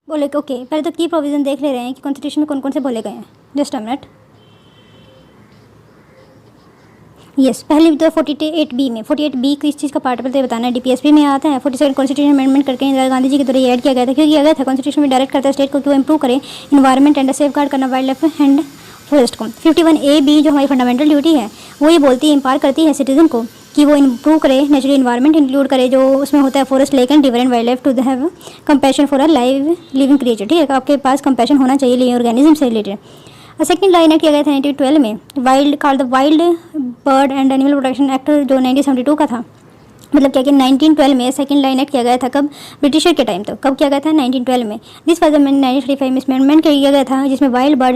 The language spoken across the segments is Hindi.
बोले कि ओके पहले तो की प्रोविज़न देख ले रहे हैं कि कॉन्स्टिट्यूशन में कौन कौन से बोले गए हैं। Just a minute. यस, पहले तो 48B में 48B किस चीज़ का पार्ट पहले बताना है। DPSP में आता है 47 कॉन्स्टिट्यूशन अमेंडमेंट करके इंदिरा गांधी जी के द्वारा ऐड किया गया था। क्यों किया गया था? कॉन्स्टिट्यूशन में डायरेक्ट करता है स्टेट को कि वो इंप्रूव करे इन्वायरमेंट एंड सेफ गार्ड करना वाइल्ड लाइफ एंड फॉरेस्ट को। 51A-B जो हमारी फंडामेंटल ड्यूटी है वो ये बोलती है, इम्पार करती है सिटीजन को कि वो इम्प्रूव करे नेचुरल इन्वायरमेंट, इंक्लूड करे जो उसमें होता है forest, lake and river and wild life, to have compassion for a live living creature. ठीक है, आपके पास कंपैशन होना चाहिए लिविंग ऑर्गेनिज्म से रिलेटेड। सेकेंड लाइन एक्ट किया गया था 1912 में, wild called the wild bird and animal protection act जो 1972 का था। मतलब क्या कि 1912 में सेकंड लाइन एक्ट किया गया था। कब? ब्रिटिशर के टाइम। तो कब किया गया था? 1912 में। दिस वाज अमेंडमेंट 1935 में अमेंडमेंट किया गया था जिसमें वाइल्ड बर्ड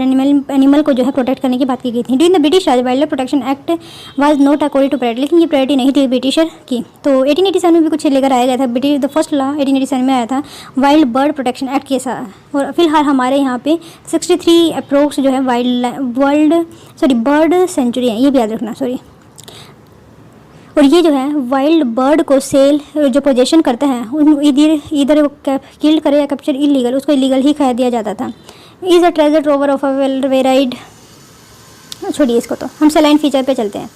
एनिमल को जो है प्रोटेक्ट करने की बात की गई थी। During the British Raj wildlife protection act was not according to priority, लेकिन ये प्रायोरिटी नहीं थी ब्रिटिशर की। तो 1887 में भी कुछ लेकर आया गया था। ब्रिटिश द फर्स्ट लॉ 1887 में आया था वाइल्ड बर्ड प्रोटेक्शन एक्ट के साथ। और फिलहाल हमारे यहाँ पे 63 अप्रोक्स जो है बर्ड सेंचुरी है, ये भी याद रखना। सॉरी। और ये जो है वाइल्ड बर्ड को सेल जो पोजेशन करते हैं इधर वो किल्ड करे या कैप्चर इलीगल, उसको इलीगल ही कह दिया जाता था। Is a treasure ट्रोवर of a well varied. छोड़िए इसको, तो हम सेलाइन फीचर पे चलते हैं।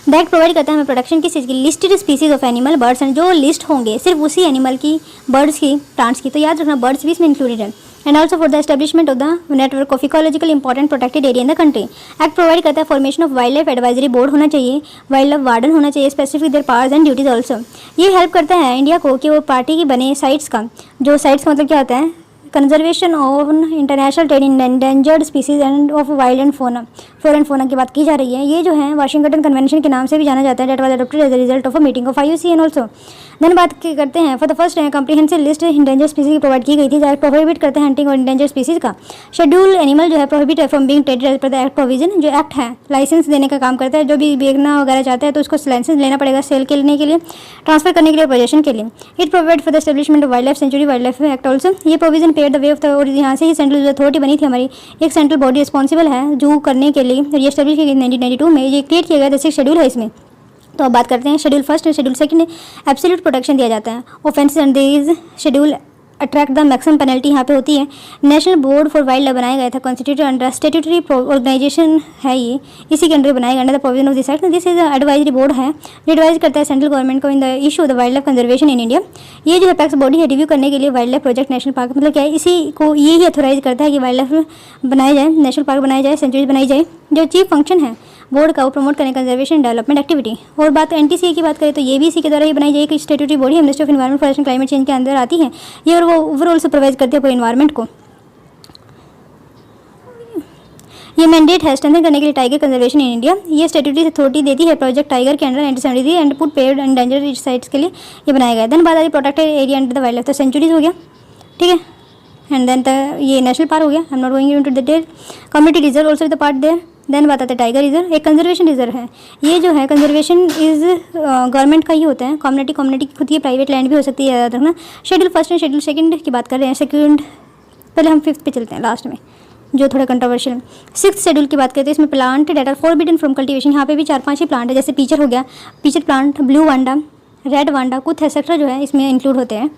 दैट प्रोवाइड करता है हमें प्रोटेक्शन की चीज़ की। Listed species of animal birds and जो लिस्ट होंगे सिर्फ उसी एनिमल की, बर्ड्स की, प्लांट्स की। तो याद रखना बर्ड्स भी इसमें इंक्लूडेड है। And also for the establishment of the network of ecological important protected area in the country. Act provide करता है formation of wild life advisory board होना चाहिए, वाइल्ड लाइफ वार्डन होना चाहिए, specific there powers and duties also. ये हेल्प करता है इंडिया को कि वो पार्टी की बने साइट्स का, जो साइट्स का मतलब क्या होता है? Conservation of international trade in endangered species end of wild and flora and fauna की बात की जा रही है। ये जो है वाशिंगटन कन्वेंशन के नाम से भी जाना जाता है। That was adopted as a result of a meeting of IUCN also. Then बात करते हैं for the first time comprehensive list endanger species की प्रोवाइड की गई थी। जो प्रोहिबिट करते हैं हंटिंग और इंडेंजर स्पीसीज का। शेड्यूल एनिमल जो है प्रोहिबिट है from being traded as per the act provision. जो एक्ट है लाइसेंस देने का काम करता है, जो भी बेचना वगैरह चाहता है तो उसको लाइसेंस लेना पड़ेगा सेल करने के लिए, ट्रांसफर करने के लिए, पोजेशन के लिए। It provide for the establishment of wild life sanctuary wildlife act also. ये provision paid the way of the, और यहाँ से ही सेंट्रल अथॉरिटी बनी थी हमारी, एक सेंट्रल बॉडी रिस्पॉन्सिबल है जू करने के लिए, ये एस्टेब्लिश की गई 1992 में। ये क्रिएट किया गया था, 6 शेड्यूल है इसमें। तो अब बात करते हैं शेड्यूल फर्स्ट और शेड्यूल सेकंड। एब्सोल्यूट प्रोटेक्शन दिया जाता है। Offences under this schedule attract the maximum penalty यहाँ पे होती है। National board for wild life बनाया गया था, कॉन्स्टिट्यूटेड अंडर स्टेट्यूटरी ऑर्गेनाइजेशन है ये, इसी के अंडर बनाया गया under the provision of this act. This is advisory board है, एडवाइज करता है सेंट्रल गवर्नमेंट को in the issue of the wild life conservation in India. ये जो अपेक्स बॉडी है रिव्यू करने के लिए wild life project national park, मतलब क्या है, इसी को ये ही अथोराइज करता है कि वाइल्ड लाइफ बनाया जाए, नेशनल पार्क बनाया जाए, सेंचुरीज बनाई जाए। जो चीफ फंक्शन है बोर्ड का वो प्रमोट करें कंजर्वेशन डेवलपमेंट एक्टिविटी। और बात NTCA की बात करें तो ये भी इसी के द्वारा ही बनाई जाए कि statutory body ministry of environment forest and climate change के अंदर आती है ये, और वो ओवरऑल सुपरवाइज करती है पूरे एनवायरमेंट को। ये मैंडेट है स्ट्रेंथन करने के लिए टाइगर कंजर्वेशन इन इंडिया। ये स्टेट्यूटरी अथॉरिटी देती है प्रोजेक्ट टाइगर के under 1973 and put paid endanger sites के लिए ये बनाया गया। देन बात आ रही protected area under the wildlife, तो सेंचुरीज हो गया, ठीक है। एंड देन ये नेशनल पार्क हो गया, I am not going into the detail. Community reserve also the part there. Then बात आता है टाइगर रिजर्व, एक कंजर्वेशन रिजर्व है। ये जो है कंजर्वेशन इज गवर्नमेंट का ही होता है, कम्युनिटी की खुद की प्राइवेट लैंड भी हो सकती है, याद रखना। Schedule first and schedule second की बात कर रहे हैं। सेकंड पहले हम 5th पे चलते हैं लास्ट में, जो थोड़ा कंट्रोवर्शियल। 6th शेड्यूल की बात करते हैं, इसमें plant that are forbidden from cultivation. यहाँ पे भी 4-5 ही प्लांट है, जैसे पीचर हो गया, pitcher plant, blue Wanda, red Wanda, कुछ एक्सेट्रा जो है इसमें इंक्लूड होते हैं।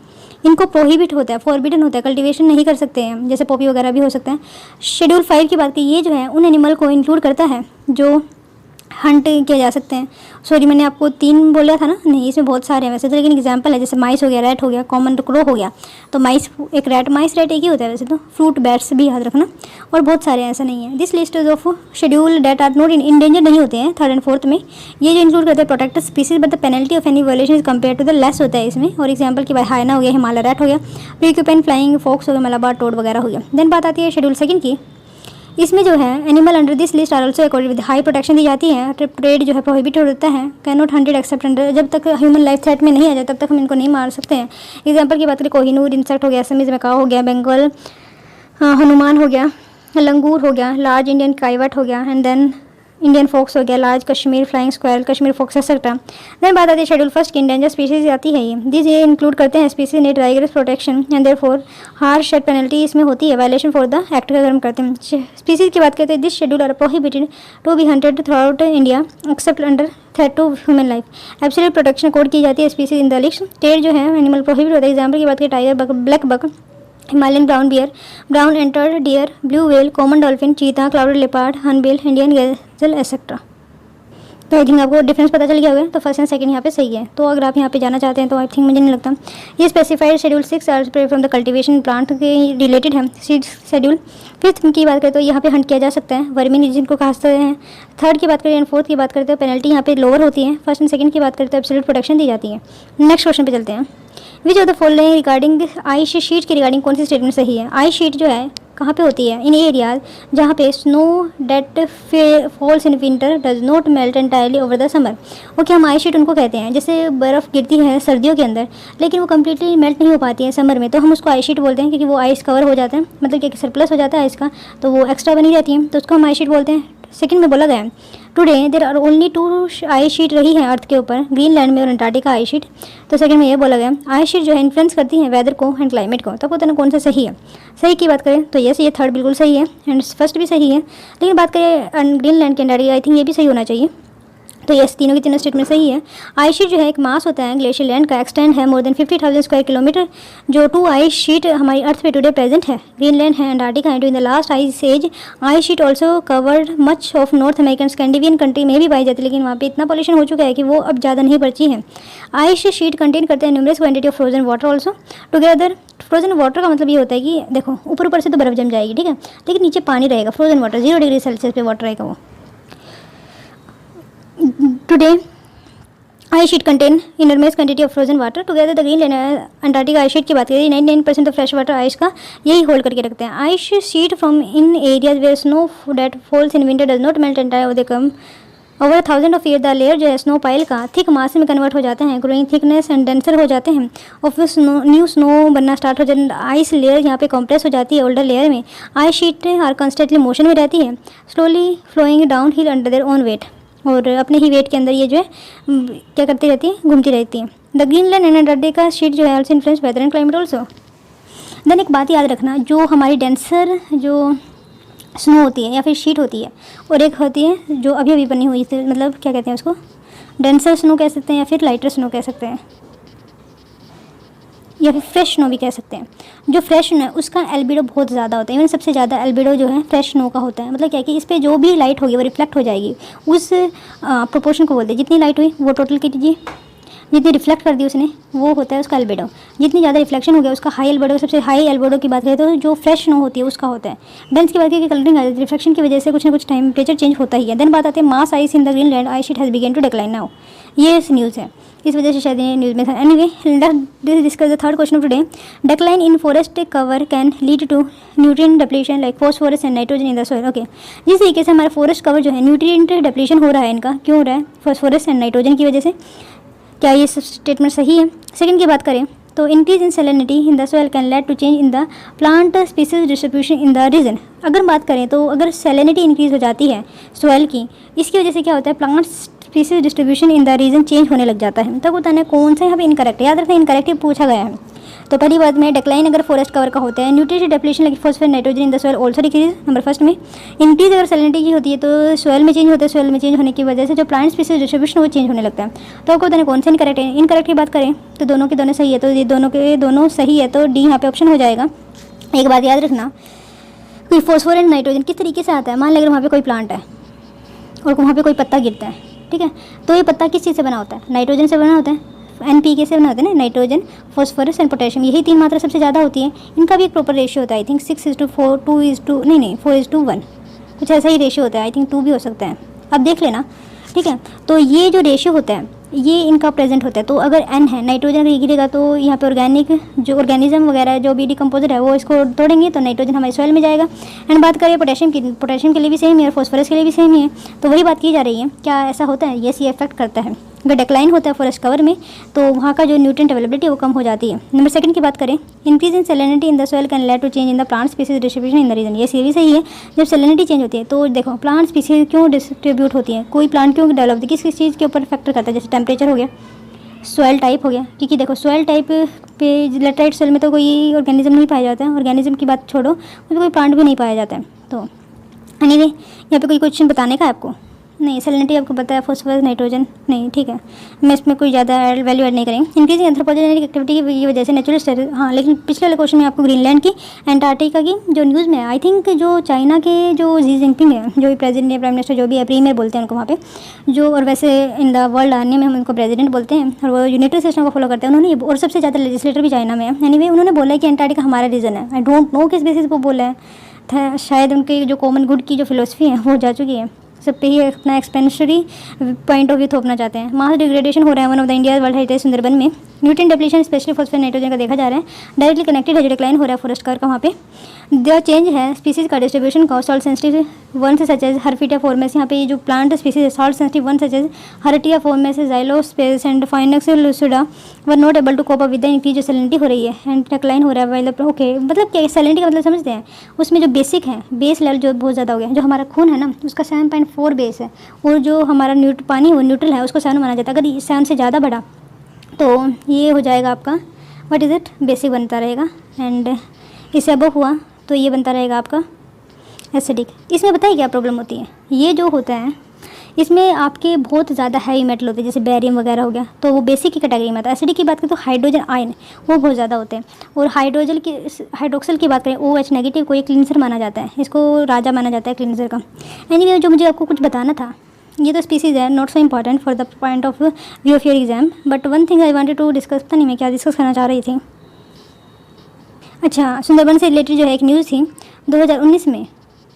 इनको प्रोहिबिट होता है, फॉरबिडन होता है, कल्टीवेशन नहीं कर सकते हैं, जैसे पॉपी वगैरह भी हो सकते हैं। शेड्यूल 5 की बात की, ये जो है उन एनिमल को इंक्लूड करता है जो हंट किए जा सकते हैं। सॉरी मैंने आपको 3 बोला था ना, नहीं इसमें बहुत सारे हैं वैसे तो, लेकिन एग्जांपल है जैसे माइस हो गया, रैट हो गया, कॉमन क्रो हो गया। तो माइस एक रैट, माइस रैट एक ही होता है वैसे तो, फ्रूट बैट्स भी याद रखना, और बहुत सारे ऐसा नहीं है। This list of schedule that are not endanger नहीं होते हैं 3rd and 4th में। ये जो इंक्लूड करते हैं protected species but the penalty of any violation is compare to the less होता है इसमें। और एग्जाम्पल की बात हाइना हो गया, हिमालय रैट हो गया, प्रीक्यूपेन फ्लाइंग फॉक्स हो गया, मलाबार टोड वगैरह हो गया। देन बात आती है शेड्यूल सेकंड की, इसमें जो है animal under this list are also according with high protection दी जाती है। ट्रेड जो है प्रोहिबिट होता है, can not hunted except under, जब तक ह्यूमन लाइफ थ्रेट में नहीं आ जाए तब तक हम इनको नहीं मार सकते हैं। एग्जांपल की बात करें, कोहिनूर इंसेक्ट हो गया, असमीज मैकाओ हो गया, बंगाल हनुमान हो गया, लंगूर हो गया, लार्ज इंडियन काइवट हो गया, एंड देन इंडियन फॉक्स हो गया, large Kashmir flying squirrel, Kashmir fox etcetera. देन बात आती है शेड्यूल फर्स्ट की, इंडेंजर स्पीसीज आती है ये इंक्लूड करते हैं species need rigorous protection and therefore harsh penalty इसमें होती है वायलेशन फॉर द एक्ट का हम करते हैं। स्पीसीज की बात करते हैं, this schedule are prohibited to be hunted throughout India except under threat to human life. Absolute protection code की जाती है species in the list. State जो है एनिमल प्रोहिबिट होता है। एग्जाम्पल की बात करें, tiger, buck, black buck, Himalayan brown bear, brown antlered deer, blue whale, common dolphin, cheetah, clouded leopard, hornbill, Indian gazelle etcetera. तो आई थिंक आपको डिफरेंस पता चल गया होगा। तो फर्स्ट एंड सेकंड यहाँ पे सही है। तो अगर आप यहाँ पे जाना चाहते हैं तो आई थिंक मुझे नहीं लगता ये specified schedule 6 are from the cultivation plant के रिलेटेड है। सीड शेड्यूल फिफ्थ की बात करें तो यहाँ पे हंट किया जा सकता है, वर्मिंग जिनको खासते हैं। थर्ड की बात करें एंड फोर्थ की बात करते हैं पेनल्टी यहाँ पे लोअर होती है। फर्स्ट एंड सेकंड की बात करते हैं एब्सोल्यूट प्रोटेक्शन दी जाती है। नेक्स्ट क्वेश्चन पे चलते हैं। विच of the following regarding ice sheet के रिगार्डिंग कौन सी स्टेटमेंट सही है? आइस शीट जो है कहाँ पे होती है? इन एरियाज जहाँ पे snow that falls in winter does not melt entirely over the summer. Okay, हम आइस शीट उनको कहते हैं जैसे बर्फ़ गिरती है सर्दियों के अंदर लेकिन वो कम्प्लीटली मेल्ट नहीं हो पाती है समर में, तो हम उसको आइस शीट बोलते हैं क्योंकि वो आइस कवर हो जाता है, मतलब कि सरप्लस हो जाता है आइस का, तो वो एक्स्ट्रा बनी रहती है, तो उसको हम आइस शीट बोलते हैं। सेकंड में बोला गया है today there are only 2 ice sheet रही है अर्थ के ऊपर, ग्रीनलैंड में और अंटार्कटिका आइस शीट। तो सेकंड में ये बोला गया आइस शीट जो है इन्फ्लुएंस करती है वेदर को एंड क्लाइमेट को। तो पता ना कौन सा सही है। सही की बात करें तो यस, ये थर्ड बिल्कुल सही है एंड फर्स्ट भी सही है, लेकिन बात करें ग्रीनलैंड के अंटार्कटिका आई थिंक ये भी सही होना चाहिए। तो यस, तीनों की तीनों स्टेटमेंट सही है। आइस शीट जो है एक मास होता है ग्लेशियर लैंड का, एक्सटेंड है मोर देन 50,000 स्क्वायर किलोमीटर। जो 2 आइस शीट हमारी अर्थ पे टुडे प्रेजेंट है, ग्रीनलैंड है, अंटार्कटिका है। In the last ice age ice sheet also covered much of North American Scandinavian country में भी पाई जाती है, लेकिन वहाँ पे इतना पॉल्यूशन हो चुका है कि वो अब ज़्यादा नहीं बची है। आइस शीट कंटेन करते हैं numerous quantity of frozen water also together. Frozen water का मतलब ये होता है कि देखो ऊपर ऊपर से तो बर्फ जम जाएगी, ठीक है, लेकिन नीचे पानी रहेगा, फ्रोजन वाटर 0 डिग्री सेल्सियस पे वाटर रहेगा वो। Today ice sheet contain enormous quantity of frozen water together the Greenland Antarctica ice sheet की बात करें 99% ऑफ फ्रेश वाटर आइस का यही होल्ड करके रखते हैं। Ice sheet from in areas where snow that falls in winter does not melt entire they come over 1000 of year the layer जो है स्नो पाइल का थिक मास में कन्वर्ट हो जाते हैं, ग्रोइंग थिकनेस एंड डेंसर हो जाते हैं, और फिर स्नो न्यू स्नो बनना स्टार्ट हो जाता है। आइस लेयर यहाँ पे कंप्रेस हो जाती है ओल्डर लेयर में। Ice sheet are constantly motion में रहती है, slowly flowing downhill under their own weight, और अपने ही वेट के अंदर ये जो है क्या करती रहती है, घूमती रहती है। The Greenland and Antarctica sheet जो है also influence weather and climate also. Then एक बात याद रखना, जो हमारी डेंसर जो स्नो होती है या फिर शीट होती है, और एक होती है जो अभी अभी बनी हुई थी, मतलब क्या कहते हैं उसको, डेंसर स्नो कह सकते हैं या फिर लाइटर स्नो कह सकते हैं या फिर फ्रेश स्नो भी कह सकते हैं। जो फ्रेश स्नो है उसका एल्बिडो बहुत ज़्यादा होता है, इवन सबसे ज़्यादा एल्बिडो जो है फ्रेश स्नो का होता है। मतलब क्या कि इस पर जो भी लाइट होगी वो रिफ्लेक्ट हो जाएगी, उस प्रोपोर्शन को बोलते हैं। जितनी लाइट हुई वो टोटल कीजिए, जितनी रिफ्लेक्ट कर दी उसने वो होता है उसका एल्बिडो। जितनी ज़्यादा रिफ्लेक्शन हो गया उसका हाई एल्बिडो। सबसे हाई एल्बिडो की बात करें तो जो फ्रेश स्नो होती है उसका होता है। डेंस की बात करें कि कलरिंग रिफ्लेक्शन की वजह से कुछ ना कुछ टेम्परेचर चेंज होता ही है। देन बात आती है mass ice in the Greenland ice sheet has begun to decline now. ये न्यूज़ है, इस वजह से शायद ये न्यूज़ में था। Anyway let's discuss the third question of today. Decline in forest cover can lead to nutrient depletion like phosphorus and nitrogen in the soil. Okay, जिस तरीके से हमारा फॉरेस्ट कवर जो है न्यूट्रिएंट डिप्लीशन हो रहा है, इनका क्यों हो रहा है? फॉस्फोरस एंड नाइट्रोजन की वजह से। क्या ये स्टेटमेंट सही है? सेकंड की बात करें तो increase in salinity in the soil can lead to change in the plant species distribution in the region. अगर बात करें तो अगर सैलिनिटी इंक्रीज हो जाती है सॉइल की, इसकी वजह से क्या होता है, plant species distribution in the region change होने लग जाता है। तब होता है कौन सा यहाँ पे इनकरेक्ट है, याद रखना इनकरेक्ट पूछा गया है। तो पहली बात में डिक्लाइन अगर फॉरेस्ट कवर का होता है, nutrient depletion like phosphorus nitrogen in the soil also decrease. Number first में इंक्रीज अगर सैलिनिटी की होती है तो सॉइल में चेंज होता है, सॉइल में चेंज होने की वजह से जो प्लांट स्पीसीज डिस्ट्रीब्यूशन वो चेंज होने लगता है। तो आपको बताना कौन सा इनकरेक्ट है। इनकरेक्ट की बात करें तो दोनों के दोनों सही है, तो ये दोनों के दोनों सही है, तो डी यहाँ पे ऑप्शन हो जाएगा। एक बात याद रखना, कोई फॉस्फोरस एंड नाइट्रोजन किस तरीके से आता है, मान लेकर वहाँ पे कोई प्लांट है और वहाँ पे कोई पत्ता गिरता है, ठीक है, तो ये पत्ता किस चीज़ से बना होता है? नाइट्रोजन से बना होता है, NPK से बना होता है ना, नाइट्रोजन, फॉस्फोरस एंड पोटेशियम, यही 3 मात्रा सबसे ज़्यादा होती है। इनका भी एक प्रॉपर रेशियो होता है, आई थिंक 6:4, 2:2, नहीं 4:1, कुछ ऐसा ही रेशियो होता है, आई थिंक 2 भी हो सकता है, अब देख लेना, ठीक है। तो ये जो रेशियो होता है ये इनका प्रेजेंट होता है। तो अगर N है, नाइट्रोजन अगर गिरेगा तो यहाँ पे ऑर्गेनिक जो ऑर्गेनिज्म वगैरह जो भी डिकम्पोजर है वो इसको तोड़ेंगे, तो नाइट्रोजन हमारे सॉइल में जाएगा। एंड बात करें पोटेशियम की, पोटेशियम के लिए भी सेम है और फॉस्फोरस के लिए भी सेम ही है। तो वही बात की जा रही है, क्या ऐसा होता है? यस, ये इफेक्ट करता है। अगर डिक्लाइन होता है फॉरेस्ट कवर में तो वहाँ का जो न्यूट्रिएंट अवेलेबिलिटी वो कम हो जाती है। नंबर सेकंड की बात करें, increase in salinity in the soil can lead to change in the plant species distribution in the region. ये भी सही है, जब सैलिनिटी चेंज होती है तो देखो प्लांट स्पीसीज क्यों डिस्ट्रीब्यूट होती है, कोई प्लांट क्यों डेवलप होती है, किस किस चीज़ के ऊपर फैक्टर करता है, जैसे टेम्परेचर हो गया, सॉइल टाइप हो गया, क्योंकि देखो सॉइल टाइप पे लेटराइट सॉइल में तो कोई ऑर्गेनिज्म नहीं पाया जाता है, ऑर्गेनिज्म की बात छोड़ो उसमें कोई प्लांट भी नहीं पाया जाता है। तो एनीवे यहाँ पे कोई क्वेश्चन बताने का है आपको? नहीं, सैलिनिटी आपको पता है, फॉस्फोरस, नाइट्रोजन नहीं, ठीक है, मैं इसमें कोई ज़्यादा वैल्यू ऐड नहीं करेंगे। इंक्रीजिंग एंथ्रोपोजेनिक एक्टिविटी की वजह से नेचुरल स्टेट, हाँ, लेकिन पिछले वाले क्वेश्चन में आपको ग्रीनलैंड की, एंटार्क्टिका की जो न्यूज़ में है, आई थिंक जो चाइना के जो जी जिनपिंग है, जो भी प्रेसिडेंट या प्राइम मिनिस्टर जो भी है, प्रीमियर बोलते हैं उनको वहाँ पे, जो, और वैसे इन द वर्ल्ड आर्मी में हम उनको प्रेसिडेंट बोलते हैं, और वो यूनिटरी सिस्टम को फॉलो करते हैं उन्होंने, और सबसे ज़्यादा लेजिस्लेटर भी चाइना में है। एनीवे उन्होंने बोला है कि एंटार्क्टिका हमारा रीजन है। आई डोंट नो किस बेसिस पर बोला है था, शायद उनके जो कॉमन गुड की जो फिलोसफी है वो जा चुकी है, सब पे ही अपना एक्सपेंशरी पॉइंट ऑफ व्यू थोपना चाहते हैं। मास डिग्रेडेशन हो रहा है one of the India world heritage Sundarban में। Nutrient depletion specially phosphate nitrogen का देखा जा रहा है, डायरेक्टली कनेक्टेड है, जो डिक्लाइन हो रहा है फॉरेस्ट कवर का वहाँ पे। द चेंज है स्पीसीज का डिस्ट्रीब्यूशन का, सॉल्ट सेंसिटिव वन से सच एज हर्फिटिया फॉर्मेस, यहाँ पे ये जो प्लांट स्पीसीज है salt sensitive one such as Heritiera fomes, Xylocarpus and Phoenix lucida were not able to cope up with the increase जो सैलिनिटी हो रही है एंड डिक्लाइन हो रहा है वाइल। ओके, मतलब क्या सैलिनिटी का मतलब समझते हैं, उसमें जो बेसिक है, बेस लेवल जो बहुत ज़्यादा हो गया, जो हमारा खून है ना उसका 7.4 बेस है, और जो हमारा पानी वो न्यूट्रल है उसको 7 माना जाता है। अगर 7 से ज़्यादा बढ़ा तो ये हो जाएगा आपका व्हाट इज़ इट, बेसिक बनता रहेगा, एंड इससे अबव हुआ तो ये बनता रहेगा आपका एसिडिक। इसमें बताइए क्या प्रॉब्लम होती है, ये जो होता है इसमें आपके बहुत ज़्यादा हैवी मेटल होते हैं, जैसे बेरियम वगैरह हो गया, तो वो बेसिक की कैटेगरी में आता है। एसिडिक की बात करें तो हाइड्रोजन आयन वो बहुत ज़्यादा होते हैं, और हाइड्रोक्सल की बात करें OH नेगेटिव को ये क्लींसर माना जाता है, इसको राजा माना जाता है क्लींसर का। एनीवे जो मुझे आपको कुछ बताना था, ये तो स्पीसीज़ है, not so important for the point of view of your exam, but one thing I wanted to discuss, पता नहीं मैं क्या डिस्कस करना चाह रही थी। अच्छा, सुंदरबन से रिलेटेड जो है एक न्यूज़ थी 2019 में,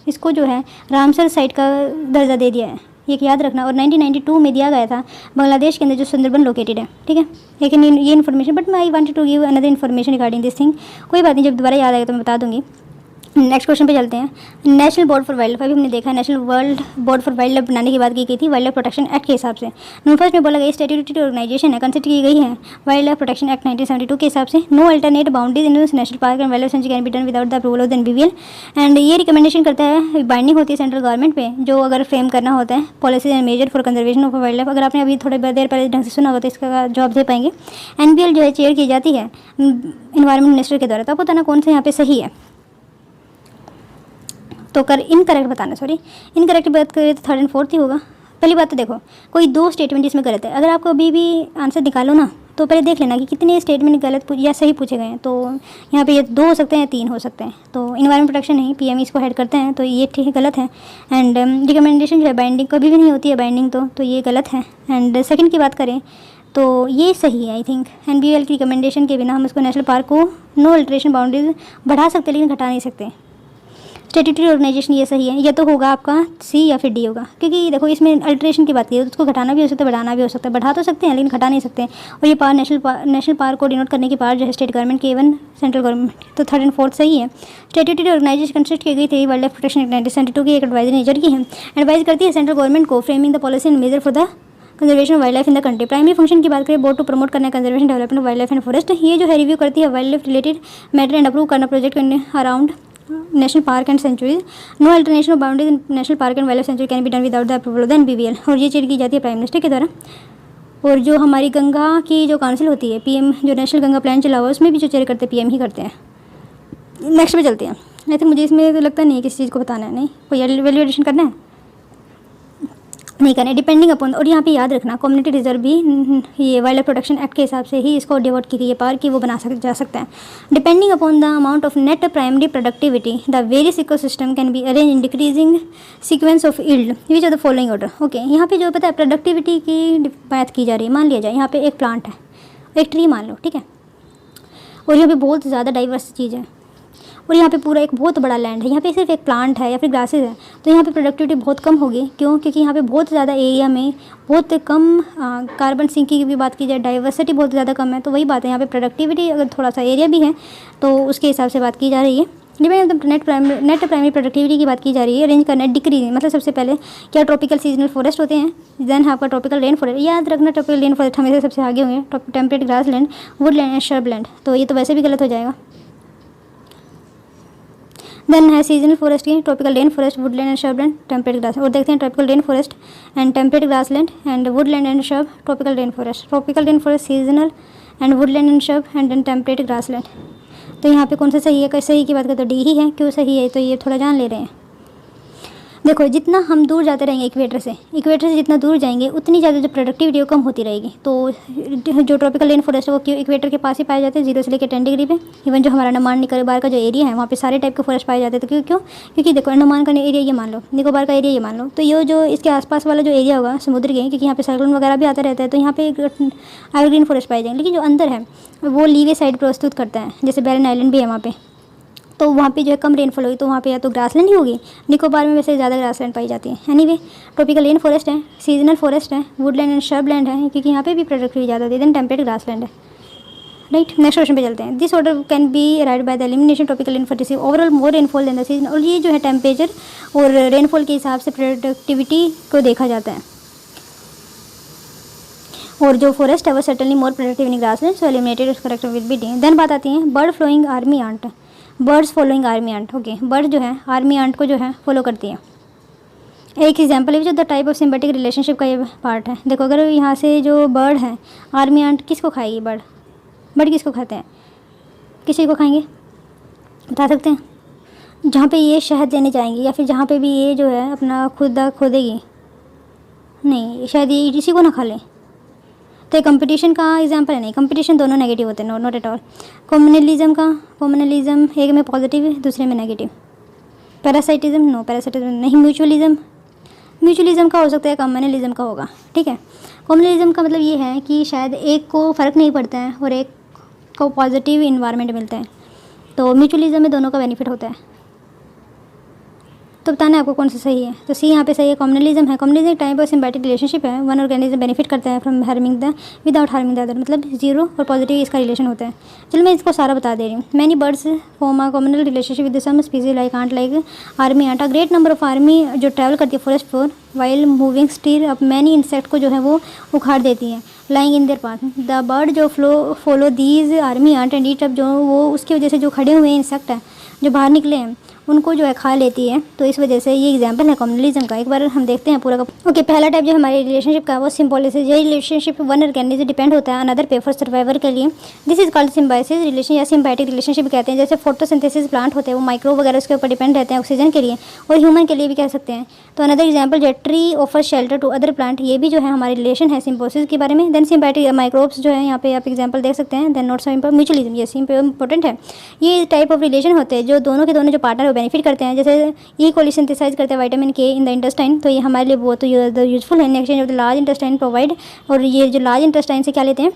इसको जो है रामसर साइट का दर्जा दे दिया है, ये याद रखना, और 1992 में दिया गया था बांग्लादेश के अंदर जो सुंदरबन लोकेटेड है, ठीक है। लेकिन ये information, but I wanted to give another information regarding this thing, कोई बात नहीं, जब दोबारा याद आएगा तो मैं बता दूंगी। नेक्स्ट क्वेश्चन पे चलते हैं। National board for wild life, अभी हमने देखा है national world board for wild life बनाने की बात की गई थी वाइल्ड लाइफ प्रोटेक्शन एक्ट के हिसाब से। नंबर फर्स्ट में बोला गया स्टैट्यूटरी ऑर्गेनाइजेशन है, कंसिडर की गई है वाइल्ड लाइफ प्रोटेक्शन एक्ट 1972 के हिसाब से। No alternate boundaries in national park and wild life sanctuary can be done without the approval of the NBVL, and ये रिकमेंडेशन करता है, बाइंडिंग होती है सेंट्रल गवर्नमेंट पे, जो अगर फ्रेम करना होता है policies and measure for conservation of wild life. अगर आपने अभी थोड़ी देर पहले ढंग से सुना होगा तो इसका जवाब दे पाएंगे। NBVL जो है चेयर की जाती है इन्वायरमेंट मिनिस्टर के द्वारा, तो आपको बताना कौन सा यहाँ पे सही है, तो इनकरेक्ट बताना, सॉरी इनकरेक्ट बात करें तो 3rd and 4th ही होगा। पहली बात तो देखो, कोई 2 स्टेटमेंट इसमें गलत है, अगर आपको अभी भी आंसर निकालो ना तो पहले देख लेना कि कितने स्टेटमेंट गलत या सही पूछे गए हैं। तो यहाँ पे ये 2 हो सकते हैं, 3 हो सकते हैं। तो इन्वायरमेंट प्रोटेक्शन नहीं, PM इसको हेड करते हैं, तो ये ठीक गलत है। एंड रिकमेंडेशन जो है बाइंडिंग कभी भी नहीं होती है बाइंडिंग, तो ये गलत है। एंड सेकंड की बात करें तो ये सही है आई थिंक, NBVL की रिकमेंडेशन के बिना हम इसको नेशनल पार्क को नो अल्ट्रेशन बाउंड्रीज बढ़ा सकते हैं लेकिन घटा नहीं सकते। स्टैट्यूटरी ऑर्गेनाइजेशन ये सही है, ये तो होगा आपका C या फिर D होगा, क्योंकि देखो इसमें अल्ट्रेशन की बात की है तो उसको घटाना भी हो सकता है बढ़ाना भी हो सकता है, बढ़ा तो सकते हैं लेकिन घटा नहीं सकते। और ये पावर नेशनल पार्क को डिनोट करने की पावर जो है स्टेट गवर्नमेंट की, इवन सेंट्रल गवर्नमेंट, तो 3rd and 4th सही है। स्टैट्यूटरी ऑर्गेनाइजेशन कंस्टिट्यूट की गई थी वाइल्ड लाइफ प्रोटेक्शन एक्ट 1972 की, एक एडवाइजरी नेचर की है, एडवाइज करती है सेंट्रल गवर्नमेंट को framing the policy and measure for the conservation of wild life in the country. Primary function की बात करें बोर्ड टू प्रमोट करना conservation development of wild life and forest, ये जो है रिव्यू करती है wildlife related matter and approve करना project around national park and sanctuaries. No alternation of boundaries in national park and wild life sanctuary can be done without the approval of the NBVL, और ये चीज़ की जाती है प्राइम मिनिस्टर के द्वारा। और जो हमारी गंगा की जो काउंसिल होती है PM, जो नेशनल गंगा प्लान चला हुआ है उसमें भी जो चेयर करते हैं PM ही करते हैं। नेक्स्ट पे चलते हैं। आई थिंक मुझे इसमें तो लगता नहीं है किसी चीज़ को बताना है, नहीं कोई वैल्यूएशन करना है नहीं करना है, डिपेंडिंग अपॉन। और यहाँ पे याद रखना कम्युनिटी रिजर्व भी ये वाइल्ड लाइफ प्रोटेक्शन एक्ट के हिसाब से ही इसको डिवोट की गई है पार्क की, वो बना जा सकता है। Depending upon the amount of net primary productivity the various ecosystem can be arrange in decreasing sequence of yield which of the following order. Okay, यहाँ पे जो पता है प्रोडक्टिविटी की बात की जा रही है। मान लिया जाए यहाँ पे एक प्लांट है, एक ट्री मान लो, ठीक है, और यहाँ पे बहुत ज़्यादा डाइवर्स चीज़ है, और यहाँ पे पूरा एक बहुत बड़ा लैंड है, यहाँ पे सिर्फ एक प्लांट है या फिर ग्रासेस है, तो यहाँ पे प्रोडक्टिविटी बहुत कम होगी। क्यों? क्योंकि यहाँ पे बहुत ज़्यादा एरिया में बहुत कम कार्बन सिंक की भी बात की जाए, डाइवर्सिटी बहुत ज़्यादा कम है, तो वही बात है यहाँ पे प्रोडक्टिविटी अगर थोड़ा सा एरिया भी है तो उसके हिसाब से बात की जा रही है। डिपेंड नेट प्राइमरी प्रोडक्टिविटी की बात की जा रही है। रेंज का नेट डिक्रीज, मतलब सबसे पहले क्या ट्रॉपिकल सीजनल फॉरेस्ट होते हैं, देन आपका ट्रॉपिकल रेन फॉरेस्ट, याद रखना ट्रॉपिकल रेन फॉरेस्ट हमेशा सबसे आगे होंगे, temperate grass land, would land and shrub land, तो ये तो वैसे भी गलत हो जाएगा। देन है सीजनल फॉरेस्ट की tropical rain forest, woodland and shrubland, temperate grass. और देखते हैं tropical rain forest and temperate grassland and woodland and shrub, tropical rain forest, tropical rain forest, seasonal and woodland and shrub and then temperate grassland. तो यहाँ पे कौन सा सही है? सही की बात करें तो D ही है। क्यों सही है? तो ये थोड़ा जान ले रहे हैं। देखो जितना हम दूर जाते रहेंगे इक्वेटर से जितना दूर जाएंगे उतनी ज़्यादा जो प्रोडक्टिविटी वो कम होती रहेगी। तो जो ट्रॉपिकल रेन फॉरेस्ट है वो इक्वेटर के पास ही पाए जाते हैं, 0 से लेकर 10 डिग्री पे। इवन जो हमारा अंडमान निकोबार का जो एरिया है वहाँ पे सारे टाइप के फॉरेस्ट पाए जाते हैं। तो क्योंकि देखो अंडमान का एरिया ये मान लो, निकोबार का एरिया ये मान लो, तो ये जो इसके आसपास वाला जो एरिया होगा समुद्र के, क्योंकि यहाँ पे साइक्लोन वगैरह भी आता रहता है, तो यहाँ पे एवरग्रीन फॉरेस्ट पाए जाएंगे। लेकिन जो अंदर है वो लीवे साइड प्रस्तुत करता है, जैसे बैरन आइलैंड भी है वहाँ पे, तो वहाँ पे जो है कम रेनफॉल होगी, तो वहाँ पे या तो ग्रासलैंड ही होगी। निकोबार में वैसे ज़्यादा ग्रासलैंड पाई जाती है। एनीवे ट्रॉपिकल रेन फॉरेस्ट है, सीजनल फॉरेस्ट है, वुडलैंड एंड श्रबलैंड है, क्योंकि यहाँ पे भी प्रोडक्टिविटी ज़्यादा होती है। देन टेम्परेट ग्रासलैंड है। राइट, नेक्स्ट क्वेश्चन पे चलते हैं। This order can be right by the elimination tropical rain forest overall more rainfall than the season. और ये जो है टेम्परेचर और रेनफॉल के हिसाब से प्रोडक्टिविटी को देखा जाता है। और जो फॉरेस्ट है वो certainly more productive in grassland, so eliminated correct will be D. Then बात आती है bird flowing army ant, birds following army ant. Okay, bird जो है आर्मी आंट को जो है फॉलो करती है। एक एग्जाम्पल है जो द टाइप ऑफ सिम्बेटिक रिलेशनशिप का ये पार्ट है। देखो अगर यहाँ से जो बर्ड है आर्मी आंट किसको खाएगी? बर्ड किसको खाते हैं? किसी को खाएंगे बता सकते हैं? जहाँ पे ये शहद लेने जाएंगी या फिर जहाँ पे भी ये जो है अपना खोदेगी, नहीं शायद ये इसी को ना खा लें। तो ये कंपटीशन का एग्जांपल है? नहीं, कंपटीशन दोनों नेगेटिव होते हैं, नॉट एट ऑल। कॉम्युनलिज्म एक में पॉजिटिव है, दूसरे में नेगेटिव। पैरासाइटिज्म नो, पैरासाइटिज्म नहीं। म्यूचुअलिज्म का हो सकता है, कम्युनलिज्म का होगा। ठीक है, कॉम्युनलिज्म का मतलब ये है कि शायद एक को फ़र्क नहीं पड़ता है और एक को पॉजिटिव इन्वायरमेंट मिलता है। तो म्यूचुअलिज्म में दोनों का बेनिफिट होता है। तो बताना है आपको कौन सा सही है। तो सी यहाँ पे सही है, कॉम्युनलिज्म है। कॉम्युनलिज्म एक टाइप ऑफ सिम्बायोटिक रिलेशनशिप है। वन ऑर्गेनिज्म बेनिफिट करता है from harming the without harming the other, मतलब जीरो और पॉजिटिव इसका रिलेशन होता है। चलो मैं इसको सारा बता दे रही हूँ। Many birds form a communal relationship with some species like ant like army ant. A great number of army जो ट्रैवल करती है forest floor while moving stir up many insect को जो है वो उखाड़ देती है lying in their path. The bird जो follow these army ant and eat up, जो वो उसकी वजह से जो खड़े हुए इंसेक्ट हैं जो बाहर निकले हैं उनको जो है खा लेती है। तो इस वजह से ये एग्जांपल है कॉम्युनलिज्म का। एक बार हम देखते हैं पूरा का। ओके, पहला टाइप जो हमारे रिलेशनशिप का वो सिम्बोलिसिस। ये रिलेशनशिप वन ऑर्गेनिज्म डिपेंड होता है अनदर पे फॉर सर्वाइवर के लिए। This is called symbiosis relation या सिम्बायोटिक रिलेशनशिप कहते हैं। जैसे फोटोसिंथेसिस प्लांट होते हैं वो माइक्रो वगैरह उसके ऊपर डिपेंड रहते हैं ऑक्सीजन के लिए, और ह्यूमन के लिए भी कह सकते हैं। तो अनदर एग्जाम्पल जो tree offer shelter to other plant, ये भी जो है हमारे रिलेशन है सिम्बोसिस के बारे में। देन सिम्बायोटिक माइक्रोब्स जो है यहाँ पे आप एग्जाम्पल देख सकते हैं। देन नॉट सो म्यूचुअलिज्म, ये इंपॉर्टेंट है। ये टाइप ऑफ रिलेशन होते हैं जो दोनों के दोनों जो पार्टनर वो बेनिफिट करते हैं। जैसे ई कोली सिंथेसाइज करते हैं विटामिन के इन द इंटेस्टाइन, तो ये हमारे लिए बहुत यूजफुल है। In exchange of the large intestine provide, और ये जो लार्ज इंटेस्टाइन से क्या लेते हैं